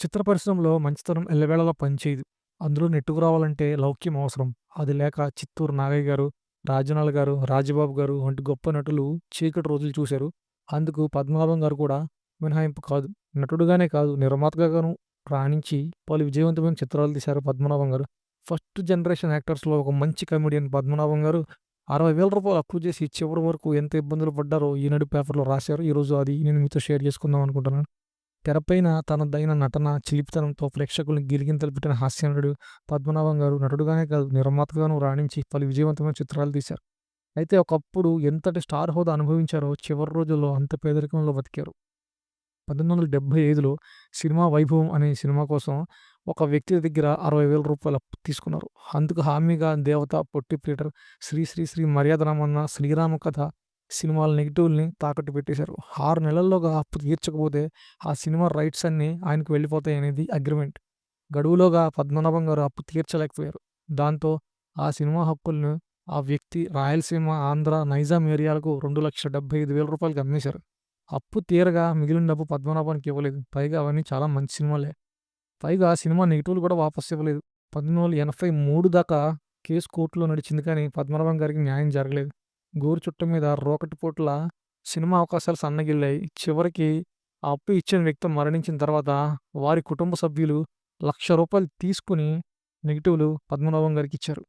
చిత్ర పరిశ్రమలో మంచితనం ఎల్లవేళలా పనిచేయదు. అందులో నెట్టుకు రావాలంటే లౌక్యం అవసరం. అది లేక 'చిత్తూరు నాగయ్య' గారు, 'రాజనాల' గారు, 'రాజబాబు' గారు వంటి గొప్ప నటులు చీకటి రోజులు చూశారు. అందుకు పద్మనాభం గారు కూడా మినహాయింపు కాదు. నటుడుగానే కాదు, నిర్మాతగాను రాణించి పలు విజయవంతమైన చిత్రాలు తీశారు పద్మనాభం గారు. ఫస్ట్ జనరేషన్ యాక్టర్స్‌లో ఒక మంచి కమెడియన్ పద్మనాభం గారు. రూ. 60,000 అప్పు చేసి చివరి వరకు ఎంత ఇబ్బందులు పడ్డారో ఈనాడు పేపర్‌లో రాశారు. ఈరోజు అది నేను మీతో షేర్ చేసుకుందాం అనుకుంటున్నాను. తెరపైన తనదైన నటన, చిలిపితనంతో ప్రేక్షకుల్ని గిలిగింతలు పెట్టిన హాస్యనటుడు పద్మనాభం గారు నటుడుగానే కాదు, నిర్మాతగాను రాణించి పలు విజయవంతమైన చిత్రాలు తీశారు. అయితే ఒకప్పుడు ఎంతటి స్టార్ హోదా అనుభవించారో చివరి రోజుల్లో అంత పేదరికంలో బతికారు. 1975లో 'సినిమా వైభవం' అనే సినిమా కోసం ఒక వ్యక్తి దగ్గర రూ. 60,000 అప్పు తీసుకున్నారు. అందుకు హామీగా 'దేవత', 'పొట్టి పీటర్', 'శ్రీ శ్రీ శ్రీ మర్యాద రామన్న', 'శ్రీరామ కథ' సినిమాల నెగెటివ్‌లని తాకట్టు పెట్టేశారు. 6 నెలల్లోగా అప్పు తీర్చకపోతే ఆ సినిమా రైట్స్ అన్నీ ఆయనకు వెళ్ళిపోతాయనేది అగ్రీమెంట్. గడువులోగా పద్మనాభం గారు అప్పు తీర్చలేకపోయారు. దాంతో ఆ సినిమా హక్కులను ఆ వ్యక్తి రాయలసీమ, ఆంధ్ర, నైజాం ఏరియాలకు రూ. 2,75,000కి అమ్మేశారు. అప్పు తీరగా మిగిలిన డబ్బు పద్మనాభానికి ఇవ్వలేదు. పైగా అవన్నీ చాలా మంచి సినిమాలే. పైగా ఆ సినిమా నెగెటివ్‌లు కూడా వాపస్ ఇవ్వలేదు. 1983 దాకా కేసు కోర్టులో నడిచింది కానీ పద్మనాభం గారికి న్యాయం జరగలేదు. గోరు చుట్ట మీద రోకటి పోటుల సినిమా అవకాశాలు సన్నగిల్లాయి. చివరికి ఆ అప్పు ఇచ్చిన వ్యక్తి మరణించిన తర్వాత వారి కుటుంబ సభ్యులు రూ. 1,00,000 తీసుకొని నెగెటివ్‌లు పద్మనాభం గారికిచ్చారు.